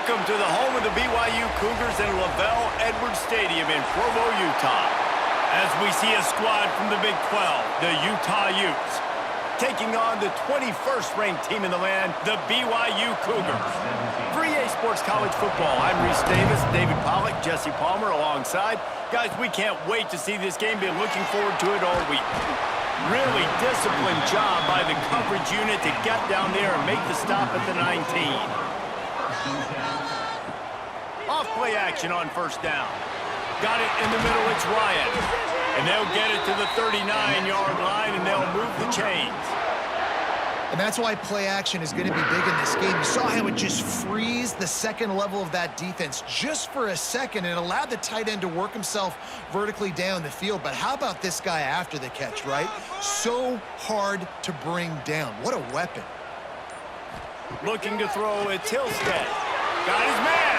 Welcome to the home of the BYU Cougars in Lavelle Edwards Stadium in Provo, Utah. As we see a squad from the Big 12, the Utah Utes, taking on the 21st ranked team in the land, the BYU Cougars. For EA Sports College Football, I'm Reese Davis, David Pollack, Jesse Palmer alongside. Guys, we can't wait to see this game. Been looking forward to it all week. Really disciplined job by the coverage unit to get down there and make the stop at the 19. Off play action on first down. Got it in the middle, it's Ryan. And they'll get it to the 39-yard line, and they'll move the chains. And that's why play action is going to be big in this game. You saw how it just frees the second level of that defense just for a second and allowed the tight end to work himself vertically down the field. But how about this guy after the catch, right? So hard to bring down. What a weapon. Looking to throw, it's Hillstead. Got his man.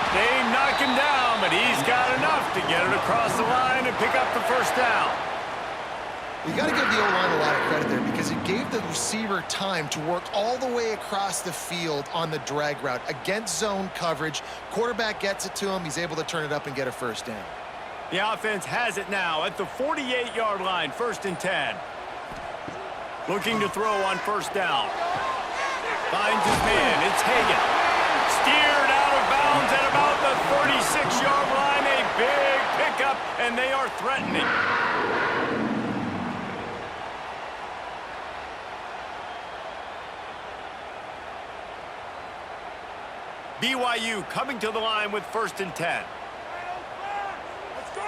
They knock him down, but he's got enough to get it across the line and pick up the first down. You got to give the O-line a lot of credit there because it gave the receiver time to work all the way across the field on the drag route against zone coverage. Quarterback gets it to him. He's able to turn it up and get a first down. The offense has it now at the 48-yard line, 1st and 10. Looking to throw on first down. Finds his man. It's Hagan. Steered out of bounds at about the 36-yard line. A big pickup, and they are threatening. BYU coming to the line with 1st and 10. Let's go.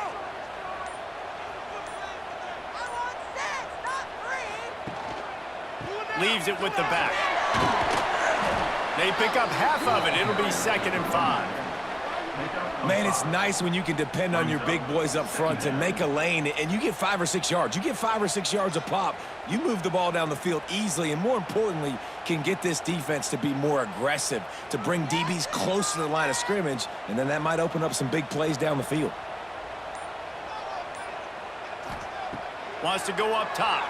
Leaves it with the back. They pick up half of it. It'll be 2nd and 5. Man, it's nice when you can depend on your big boys up front to make a lane, and you get 5 or 6 yards. You get 5 or 6 yards a pop. You move the ball down the field easily, and more importantly, can get this defense to be more aggressive, to bring DBs close to the line of scrimmage, and then that might open up some big plays down the field. Wants to go up top.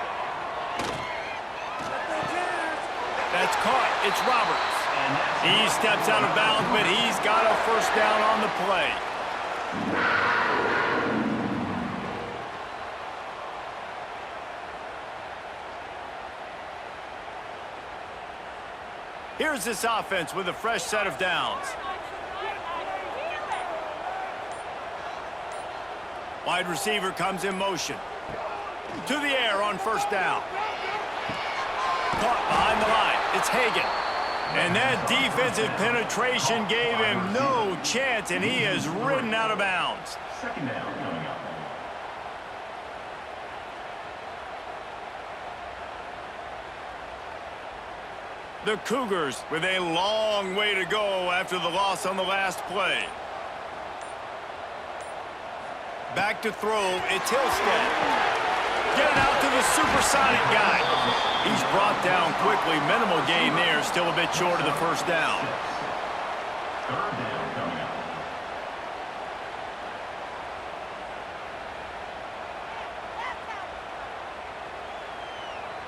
That's caught. It's Roberts. He steps out of bounds, but he's got a first down on the play. Here's this offense with a fresh set of downs. Wide receiver comes in motion. To the air on first down. Caught behind the line. It's Hagan. And that defensive penetration gave him no chance, and he is ridden out of bounds. 2nd down coming up. The Cougars with a long way to go after the loss on the last play. Back to throw, it's Hillstead. Get it out to the supersonic guy. He's brought down quickly. Minimal gain there, still a bit short of the first down. 3rd down coming up.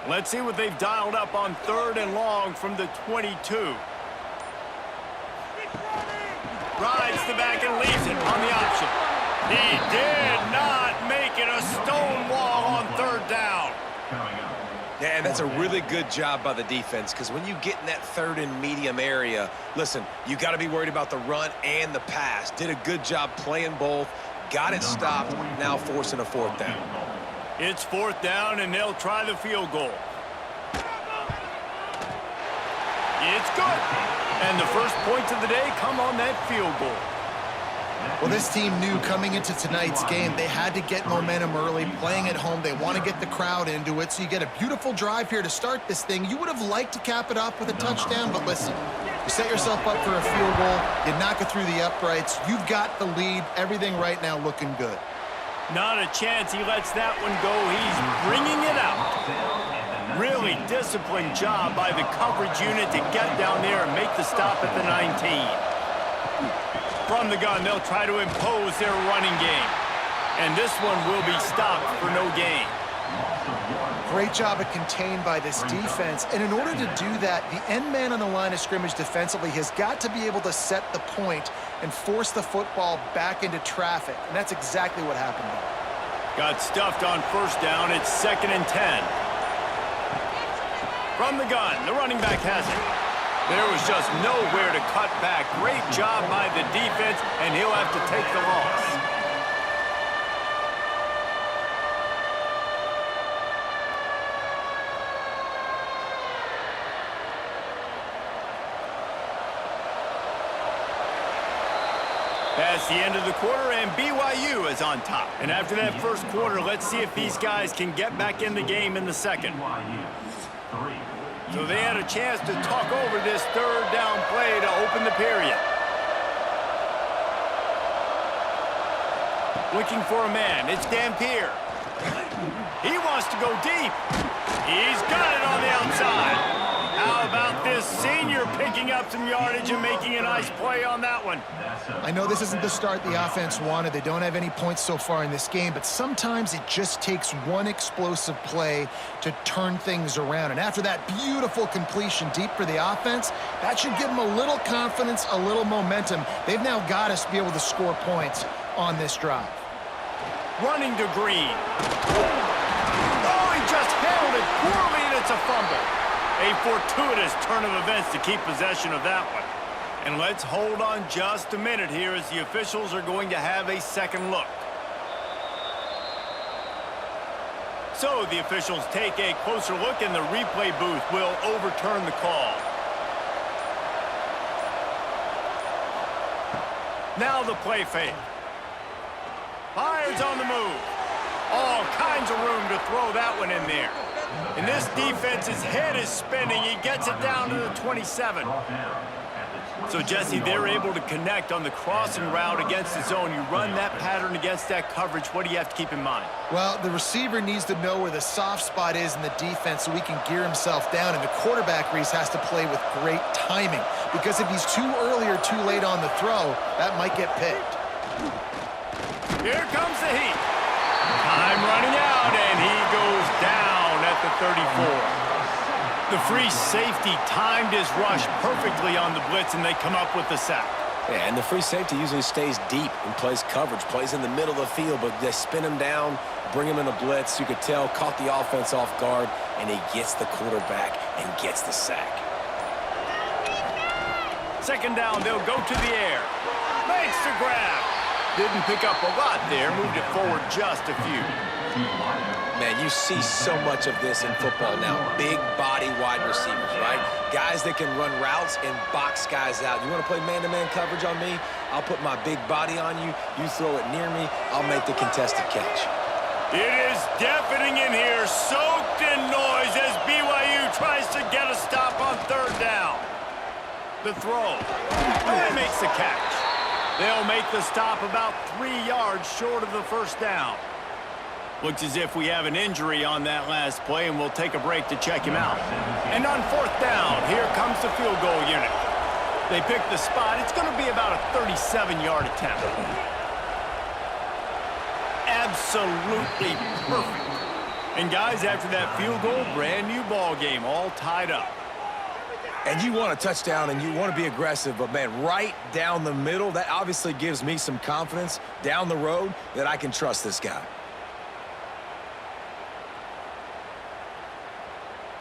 Let's see what they've dialed up on 3rd and long from the 22. Rides the back and leaves it on the option. He did not make it a stone wall on 3rd down. Yeah, and that's a really good job by the defense because when you get in that 3rd and medium area, listen, you got to be worried about the run and the pass. Did a good job playing both, got it stopped, now forcing a 4th down. It's 4th down, and they'll try the field goal. It's good. And the first points of the day come on that field goal. Well, this team knew coming into tonight's game they had to get momentum early, playing at home. They want to get the crowd into it, so you get a beautiful drive here to start this thing. You would have liked to cap it off with a touchdown, but listen, you set yourself up for a field goal, you knock it through the uprights, you've got the lead, everything right now looking good. Not a chance he lets that one go. He's bringing it out. Really disciplined job by the coverage unit to get down there and make the stop at the 19. From the gun, they'll try to impose their running game. And this one will be stopped for no gain. Great job of contained by this defense. And in order to do that, the end man on the line of scrimmage defensively has got to be able to set the point and force the football back into traffic. And that's exactly what happened there. Got stuffed on first down. It's 2nd and 10. From the gun, the running back has it. There was just nowhere to cut back. Great job by the defense, and he'll have to take the loss. That's the end of the quarter, and BYU is on top. And after that first quarter, let's see if these guys can get back in the game in the second. So they had a chance to talk over this third down play to open the period. Looking for a man. It's Dampier. He wants to go deep. He's got it on the outside. How about this senior picking up some yardage and making a nice play on that one? I know this isn't the start the offense wanted. They don't have any points so far in this game, but sometimes it just takes one explosive play to turn things around. And after that beautiful completion deep for the offense, that should give them a little confidence, a little momentum. They've now got us to be able to score points on this drive. Running to Green. Oh, he just handled it poorly, and it's a fumble. A fortuitous turn of events to keep possession of that one. And let's hold on just a minute here as the officials are going to have a second look. So the officials take a closer look, and the replay booth will overturn the call. Now the play fake. Fires on the move. All kinds of room to throw that one in there. And this defense's head is spinning. He gets it down to the 27. So, Jesse, they're able to connect on the crossing route against the zone. You run that pattern against that coverage. What do you have to keep in mind? Well, the receiver needs to know where the soft spot is in the defense so he can gear himself down. And the quarterback, Reese, has to play with great timing. Because if he's too early or too late on the throw, that might get picked. Here comes the heat. Time running out, and he goes down at the 34. The free safety timed his rush perfectly on the blitz, and they come up with the sack. Yeah, and the free safety usually stays deep and plays coverage, plays in the middle of the field, but they spin him down, bring him in a blitz. You could tell, caught the offense off guard, and he gets the quarterback and gets the sack. Second down, they'll go to the air. Makes the grab. Didn't pick up a lot there, moved it forward just a few. Man, you see so much of this in football now. Big body wide receivers, right? Guys that can run routes and box guys out. You want to play man-to-man coverage on me? I'll put my big body on you. You throw it near me, I'll make the contested catch. It is deafening in here, soaked in noise as BYU tries to get a stop on third down. The throw. And makes the catch. They'll make the stop about 3 yards short of the first down. Looks as if we have an injury on that last play, and we'll take a break to check him out. And on fourth down, here comes the field goal unit. They pick the spot. It's going to be about a 37-yard attempt. Absolutely perfect. And guys, after that field goal, brand new ball game, all tied up. And you want a touchdown and you want to be aggressive, but man, right down the middle, that obviously gives me some confidence down the road that I can trust this guy.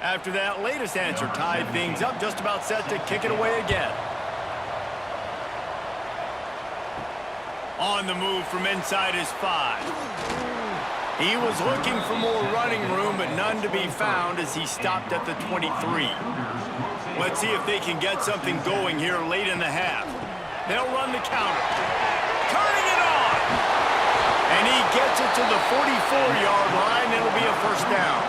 After that latest answer tied things up, just about set to kick it away again. On the move from inside his 5. He was looking for more running room, but none to be found as he stopped at the 23. Let's see if they can get something going here late in the half. They'll run the counter. Turning it on! And he gets it to the 44-yard line. It'll be a first down.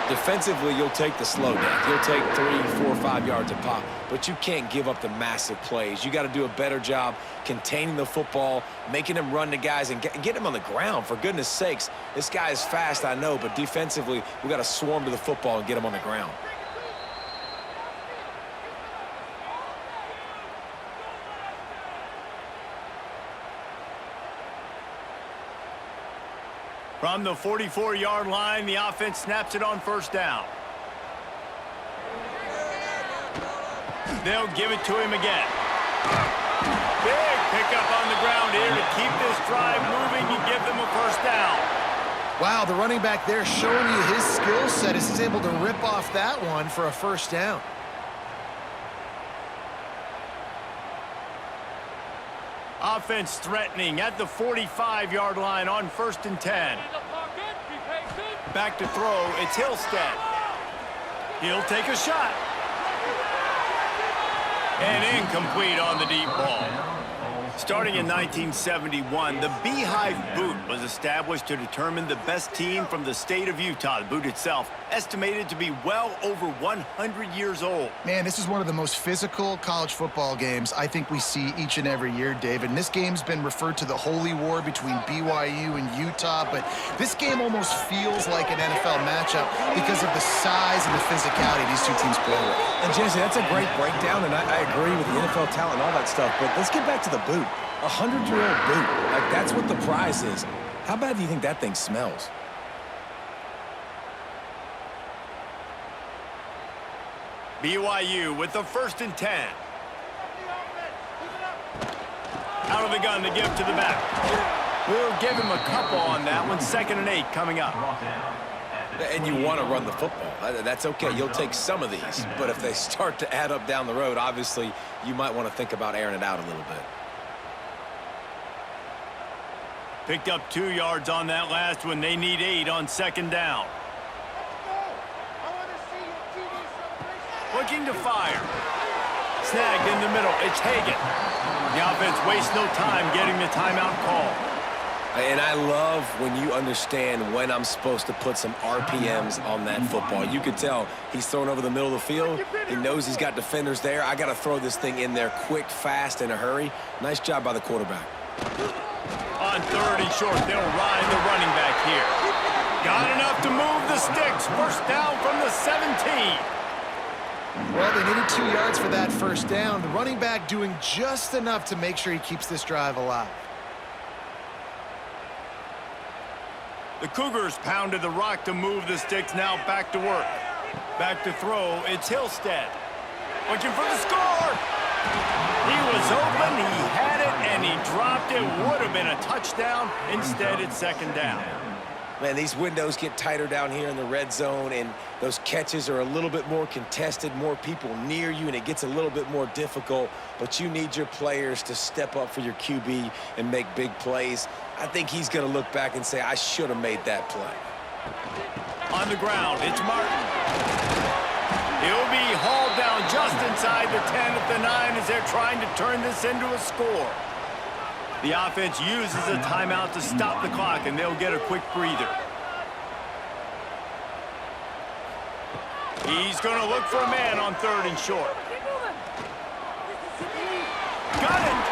Defensively, you'll take the slow down. You'll take 3, 4, 5 yards a pop, but you can't give up the massive plays. You got to do a better job containing the football, making him run to guys, and get him on the ground, for goodness sakes. This guy is fast, I know, but defensively, we got to swarm to the football and get him on the ground. From the 44-yard line, the offense snaps it on first down. They'll give it to him again. Big pickup on the ground here to keep this drive moving and give them a first down. Wow, the running back there showing you his skill set as he's able to rip off that one for a first down. Offense threatening at the 45-yard line on 1st and 10. Back to throw, it's Hillstead. He'll take a shot. And incomplete on the deep ball. Starting in 1971, the Beehive Boot was established to determine the best team from the state of Utah. The boot itself estimated to be well over 100 years old. Man, this is one of the most physical college football games I think we see each and every year, David. And this game's been referred to the Holy War between BYU and Utah, but this game almost feels like an NFL matchup because of the size and the physicality these two teams play with. And Jesse, that's a great breakdown, and I agree with the NFL talent and all that stuff, but let's get back to the boot. 100-year-old boot. Like, that's what the prize is. How bad do you think that thing smells? BYU with the 1st and 10. Out of the gun to give to the back. We'll give him a couple on that one. 2nd and 8 coming up. And you want to run the football. That's okay. You'll take some of these. But if they start to add up down the road, obviously, you might want to think about airing it out a little bit. Picked up 2 yards on that last one. They need 8 on 2nd down. Looking to fire. Snagged in the middle. It's Hagan. The offense wastes no time getting the timeout call. And I love when you understand when I'm supposed to put some RPMs on that football. You could tell he's thrown over the middle of the field. He knows he's got defenders there. I got to throw this thing in there quick, fast, in a hurry. Nice job by the quarterback. On 3rd and short, they'll ride the running back here. Got enough to move the sticks. First down from the 17. Well, they needed 2 yards for that first down. The running back doing just enough to make sure he keeps this drive alive. The Cougars pounded the rock to move the sticks. Now back to work. Back to throw. It's Hillstead. Looking for the score. He was open. He had it, and he dropped it. Would have been a touchdown. Instead, it's 2nd down. Man, these windows get tighter down here in the red zone, and those catches are a little bit more contested, more people near you, and it gets a little bit more difficult. But you need your players to step up for your QB and make big plays. I think he's going to look back and say, I should have made that play. On the ground, it's Martin. He'll be hauled down just inside the 10 at the 9 as they're trying to turn this into a score. The offense uses a timeout to stop the clock, and they'll get a quick breather. He's going to look for a man on 3rd and short. Got it!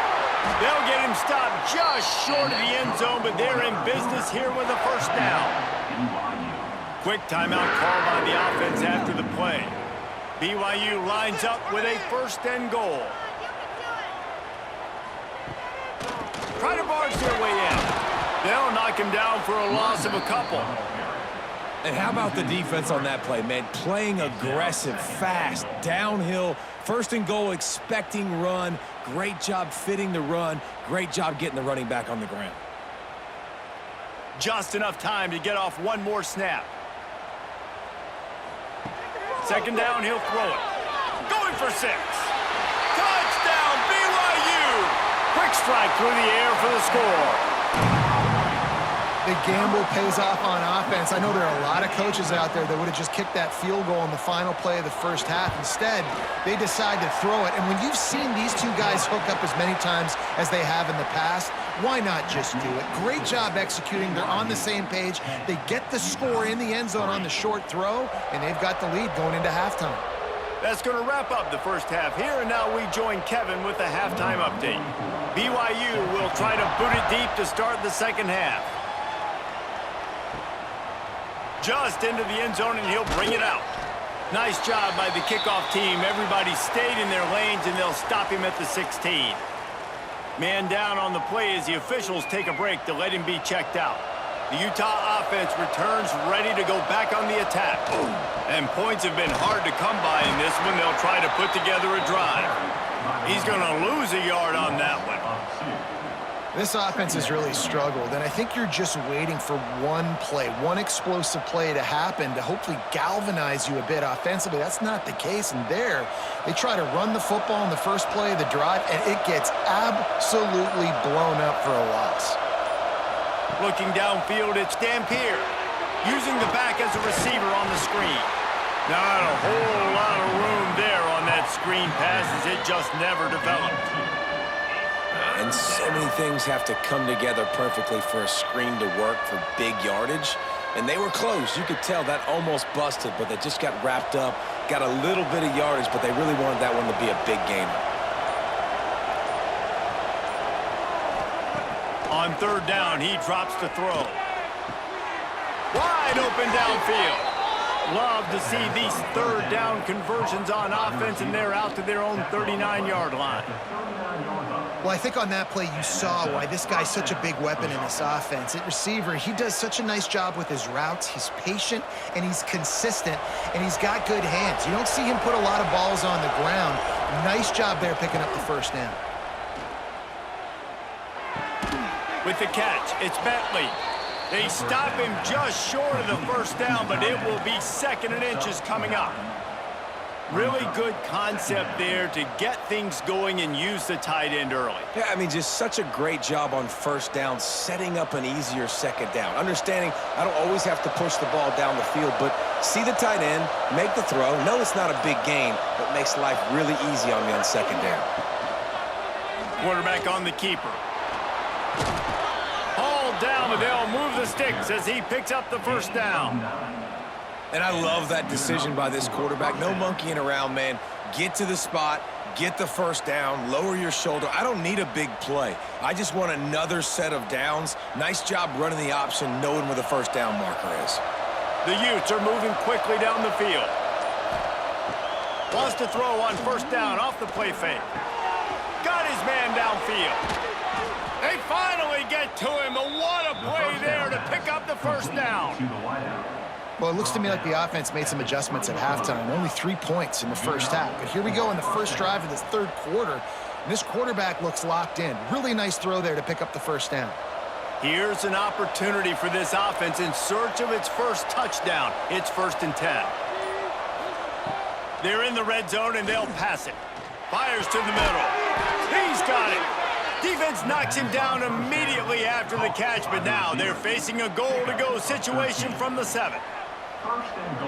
They'll get him stopped just short of the end zone, but they're in business here with a first down. Quick timeout call by the offense after the play. BYU lines up with a 1st and goal. Try to barge their way in. They'll knock him down for a loss of a couple. And how about the defense on that play, man? Playing aggressive, fast, downhill, 1st and goal, expecting run. Great job fitting the run. Great job getting the running back on the ground. Just enough time to get off one more snap. 2nd down, he'll throw it. Going for 6. Touchdown, BYU! Quick strike through the air for the score. The gamble pays off on offense. I know there are a lot of coaches out there that would have just kicked that field goal on the final play of the first half. Instead, they decide to throw it. And when you've seen these two guys hook up as many times as they have in the past, why not just do it? Great job executing. They're on the same page. They get the score in the end zone on the short throw, and they've got the lead going into halftime. That's going to wrap up the first half here, and now we join Kevin with the halftime update. BYU will try to boot it deep to start the 2nd half. Just into the end zone, and he'll bring it out. Nice job by the kickoff team. Everybody stayed in their lanes, and they'll stop him at the 16. Man down on the play as the officials take a break to let him be checked out. The Utah offense returns ready to go back on the attack. And points have been hard to come by in this one. They'll try to put together a drive. He's going to lose a yard on that one. This offense has really struggled, and I think you're just waiting for one play, one explosive play to happen to hopefully galvanize you a bit offensively. That's not the case, and there, they try to run the football in the first play of the drive, and it gets absolutely blown up for a loss. Looking downfield, it's Dampier, using the back as a receiver on the screen. Not a whole lot of room there on that screen pass as it just never developed. And so many things have to come together perfectly for a screen to work for big yardage. And they were close. You could tell that almost busted, but they just got wrapped up, got a little bit of yardage, but they really wanted that one to be a big gainer. On third down, he drops to throw. Wide open downfield. Love to see these third down conversions on offense, and they're out to their own 39-yard line. Well, I think on that play you saw why this guy's such a big weapon in this offense. At receiver, he does such a nice job with his routes. He's patient, and he's consistent, and he's got good hands. You don't see him put a lot of balls on the ground. Nice job there picking up the first down. With the catch, it's Bentley. They stop him just short of the first down, but it will be 2nd and inches coming up. Really good concept there to get things going and use the tight end early. Yeah, I mean, just such a great job on first down, setting up an easier second down. Understanding I don't always have to push the ball down the field, but see the tight end, make the throw. No, it's not a big gain, but makes life really easy on me on second down. Quarterback on the keeper. Hauled down, but they'll move the sticks as he picks up the first down. And I love that decision by this quarterback. No monkeying around, man. Get to the spot, get the first down, lower your shoulder. I don't need a big play. I just want another set of downs. Nice job running the option, knowing where the first down marker is. The Utes are moving quickly down the field. Wants to throw on first down off the play fake. Got his man downfield. They finally get to him. But what a play there to pick up the first down. Well, it looks to me like the offense made some adjustments at halftime. Only 3 points in the first half. But here we go in the first drive of this third quarter. And this quarterback looks locked in. Really nice throw there to pick up the first down. Here's an opportunity for this offense in search of its first touchdown. It's 1st and 10. They're in the red zone, and they'll pass it. Fires to the middle. He's got it. Defense knocks him down immediately after the catch, but now they're facing a goal-to-go situation from the 7.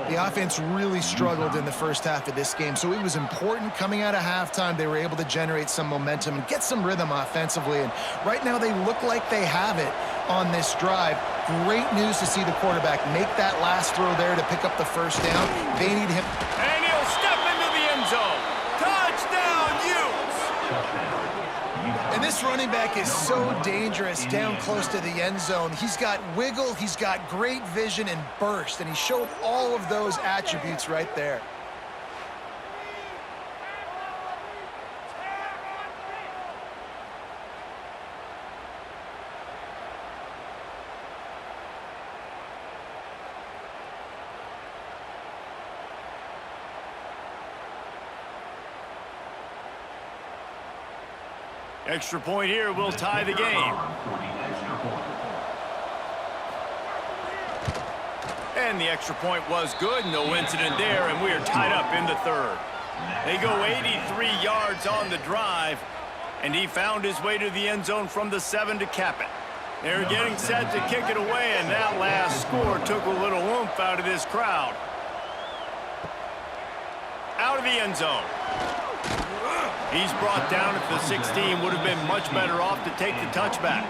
The offense really struggled in the first half of this game, so it was important coming out of halftime. They were able to generate some momentum and get some rhythm offensively, and right now they look like they have it on this drive. Great news to see the quarterback make that last throw there to pick up the first down. They need him. And he'll step into the end zone. Touchdown, Utes! And this running back is so dangerous down close to the end zone. He's got wiggle, he's got great vision and burst, and he showed all of those attributes right there. Extra point here will tie the game. And the extra point was good. No incident there, and we are tied up in the third. They go 83 yards on the drive, and he found his way to the end zone from the 7 to cap it. They're getting set to kick it away, and that last score took a little oomph out of this crowd. Out of the end zone. He's brought down at the 16. Would have been much better off to take the touchback.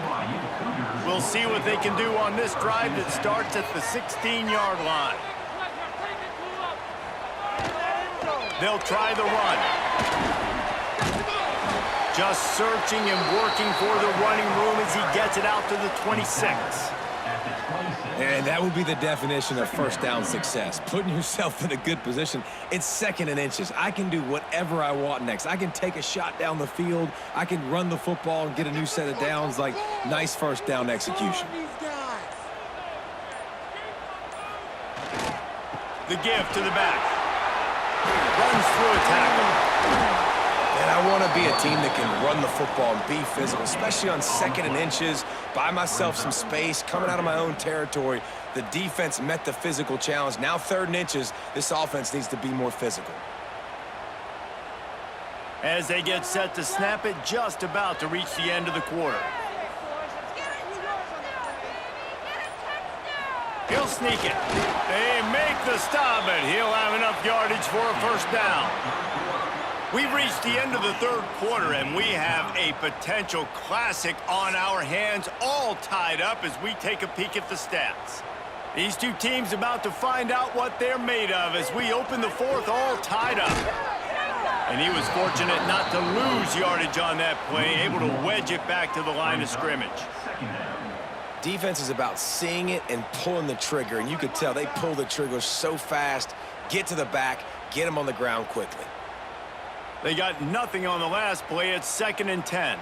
We'll see what they can do on this drive that starts at the 16-yard line. They'll try the run. Just searching and working for the running room as he gets it out to the 26. And that would be the definition of first down success. Putting yourself in a good position. It's 2nd and inches. I can do whatever I want next. I can take a shot down the field. I can run the football and get a new set of downs. Like, nice first down execution. The give to the back. Runs through a tackle. And I want to be a team that can run the football and be physical, especially on 2nd and inches, buy myself some space, coming out of my own territory. The defense met the physical challenge. Now 3rd and inches, this offense needs to be more physical. As they get set to snap it, just about to reach the end of the quarter. He'll sneak it. They make the stop, and he'll have enough yardage for a first down. We've reached the end of the 3rd quarter, and we have a potential classic on our hands, all tied up as we take a peek at the stats. These two teams about to find out what they're made of as we open the 4th all tied up. And he was fortunate not to lose yardage on that play, able to wedge it back to the line of scrimmage. Defense is about seeing it and pulling the trigger, and you could tell they pull the trigger so fast, get to the back, get him on the ground quickly. They got nothing on the last play. It's 2nd and 10.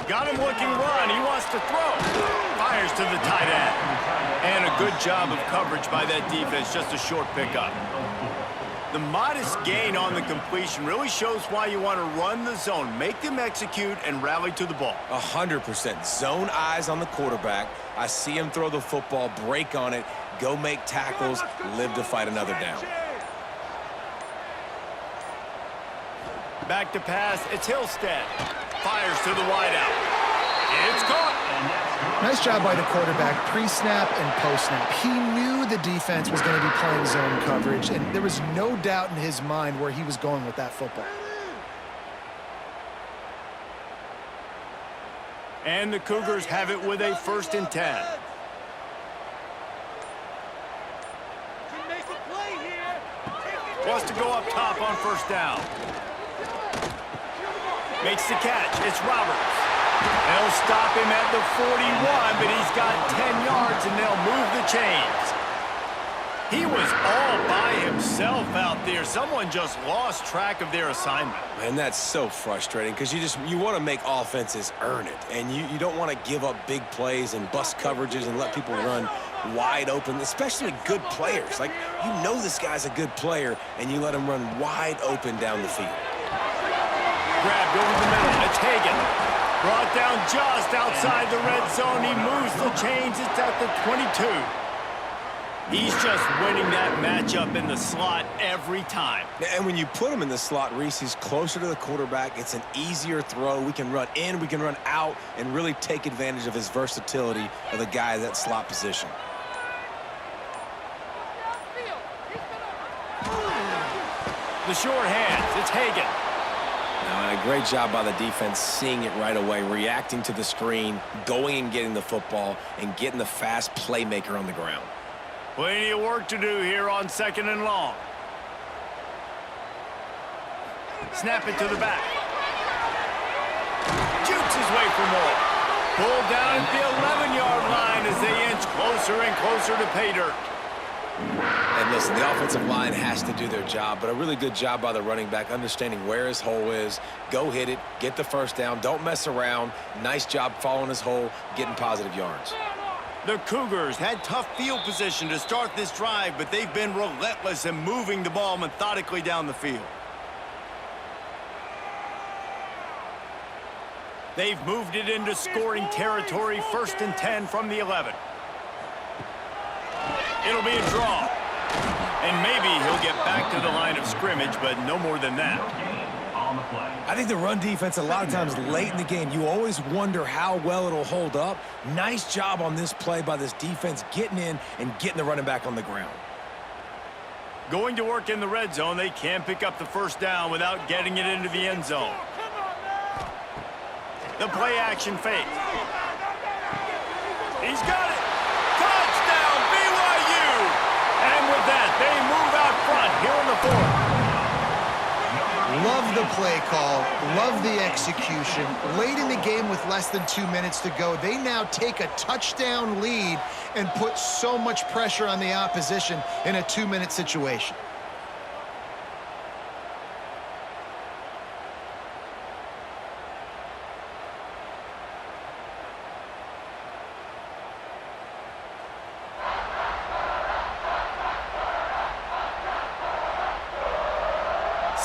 Got him looking run. He wants to throw. Fires to the tight end. And a good job of coverage by that defense. Just a short pickup. The modest gain on the completion really shows why you want to run the zone. Make them execute and rally to the ball. 100%. Zone eyes on the quarterback. I see him throw the football, break on it, go make tackles, live to fight another down. Back to pass. It's Hillstead. Fires to the wideout. It's caught. Nice job by the quarterback, pre-snap and post-snap. He knew the defense was going to be playing zone coverage, and there was no doubt in his mind where he was going with that football. And the Cougars have it with a 1st and 10. Wants to go up top on 1st down. Makes the catch. It's Roberts. They'll stop him at the 41, but he's got 10 yards, and they'll move the chains. He was all by himself out there. Someone just lost track of their assignment. Man, that's so frustrating because you want to make offenses earn it, and you don't want to give up big plays and bust coverages and let people run wide open, especially good players. Like, you know this guy's a good player, and you let him run wide open down the field. Grabbed over the middle. It's Hagan. Brought down just outside the red zone. He moves the chains. It's at the 22. He's just winning that matchup in the slot every time. And when you put him in the slot, Reese, he's closer to the quarterback. It's an easier throw. We can run in, we can run out, and really take advantage of his versatility of the guy in that slot position. The short hands. It's Hagan. And a great job by the defense seeing it right away, reacting to the screen, going and getting the football, and getting the fast playmaker on the ground. Plenty of work to do here on 2nd and long. Snap it to the back. Jukes his way for more. Pulled down at the 11-yard line as they inch closer and closer to pay dirt. And listen, the offensive line has to do their job, but a really good job by the running back, understanding where his hole is. Go hit it, get the first down, don't mess around. Nice job following his hole, getting positive yards. The Cougars had tough field position to start this drive, but they've been relentless in moving the ball methodically down the field. They've moved it into scoring territory, 1st and 10 from the 11. It'll be a draw. And maybe he'll get back to the line of scrimmage, but no more than that. I think the run defense, a lot of times late in the game, you always wonder how well it'll hold up. Nice job on this play by this defense, getting in and getting the running back on the ground. Going to work in the red zone, they can't pick up the first down without getting it into the end zone. The play action fake. He's got it. Touchdown, BYU! And with that, they move out front here in the 4th. Love the play call, love the execution. Late in the game with less than 2 minutes to go, they now take a touchdown lead and put so much pressure on the opposition in a 2-minute situation.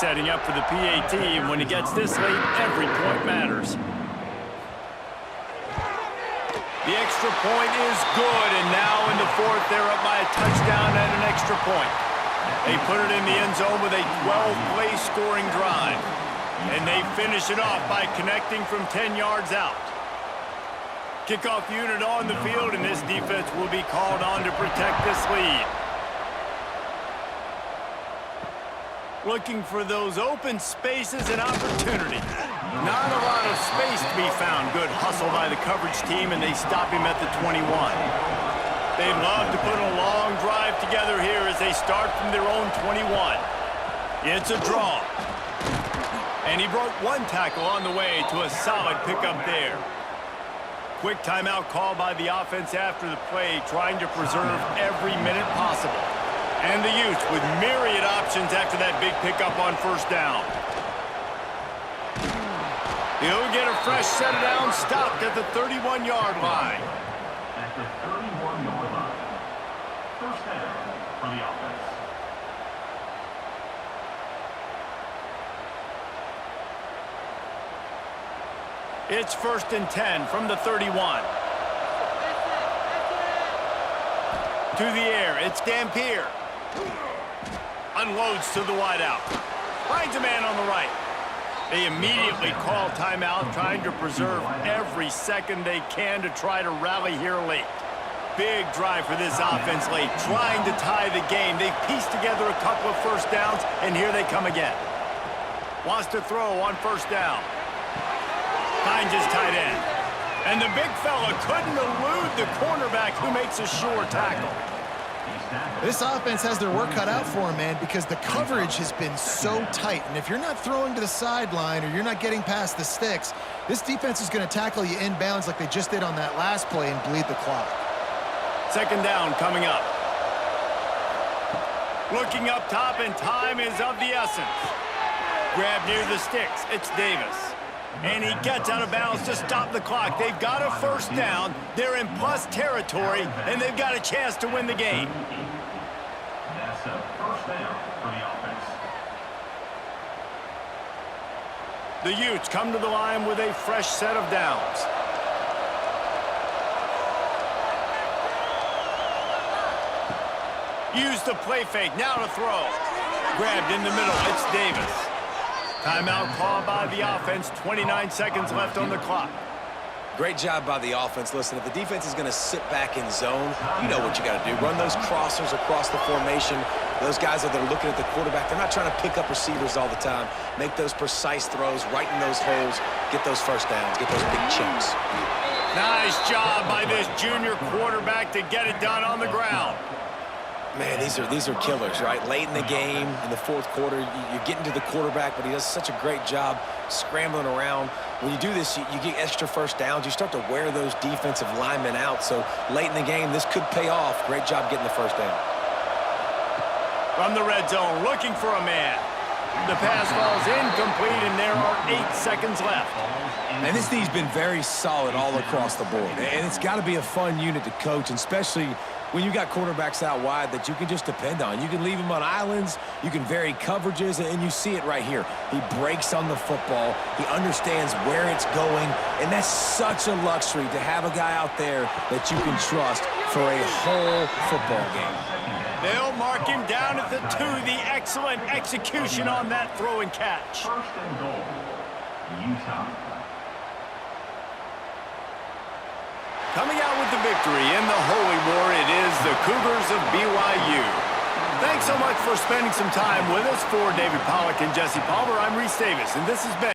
setting up for the PAT, and when he gets this late, every point matters. The extra point is good, and now in the fourth, they're up by a touchdown and an extra point. They put it in the end zone with a 12-play scoring drive, and they finish it off by connecting from 10 yards out. Kickoff unit on the field, and this defense will be called on to protect this lead. Looking for those open spaces and opportunity. Not a lot of space to be found. Good hustle by the coverage team, and they stop him at the 21. They'd love to put a long drive together here as they start from their own 21. It's a draw. And he broke one tackle on the way to a solid pickup there. Quick timeout call by the offense after the play, trying to preserve every minute possible. And the Utes with myriad options after that big pickup on first down. He'll get a fresh set of downs stopped at the 31-yard line. At the 31-yard line. First down for the offense. It's 1st and 10 from the 31. To the air, it's Dampier. Unloads to the wideout. Finds a man on the right. They immediately call timeout, trying to preserve every second they can to try to rally here late. Big drive for this offense late, trying to tie the game. They've pieced together a couple of first downs, and here they come again. Wants to throw on first down. Finds his tight end. And the big fella couldn't elude the cornerback who makes a sure tackle. This offense has their work cut out for them, man, because the coverage has been so tight. And if you're not throwing to the sideline or you're not getting past the sticks, this defense is going to tackle you inbounds like they just did on that last play and bleed the clock. Second down coming up. Looking up top, and time is of the essence. Grab near the sticks. It's Davis. And he gets out of bounds to stop the clock. They've got a first down. They're in plus territory, and they've got a chance to win the game. That's a first down for the offense. The Utes come to the line with a fresh set of downs. Use the play fake. Now to throw. Grabbed in the middle. It's Davis. Timeout called by the offense. 29 seconds left on the clock. Great job by the offense. Listen, if the defense is going to sit back in zone, you know what you got to do. Run those crossers across the formation. Those guys that are looking at the quarterback, they're not trying to pick up receivers all the time. Make those precise throws, right in those holes, get those first downs, get those big chunks. Nice job by this junior quarterback to get it done on the ground. Man, these are killers, right? Late in the game, in the fourth quarter, you're getting to the quarterback, but he does such a great job scrambling around. When you do this, you get extra first downs. You start to wear those defensive linemen out. So late in the game, this could pay off. Great job getting the first down. From the red zone, looking for a man. The pass falls incomplete, and there are 8 seconds left. And this team's been very solid all across the board. And it's got to be a fun unit to coach, and especially when you got quarterbacks out wide that you can just depend on. You can leave them on islands, you can vary coverages, and you see it right here. He breaks on the football, he understands where it's going, and that's such a luxury to have a guy out there that you can trust for a whole football game. They'll mark him down at the 2. The excellent execution on that throw and catch. First and goal, Utah. Coming out with the victory in the Holy War, it is the Cougars of BYU. Thanks so much for spending some time with us. For David Pollack and Jesse Palmer, I'm Reese Davis, and this has been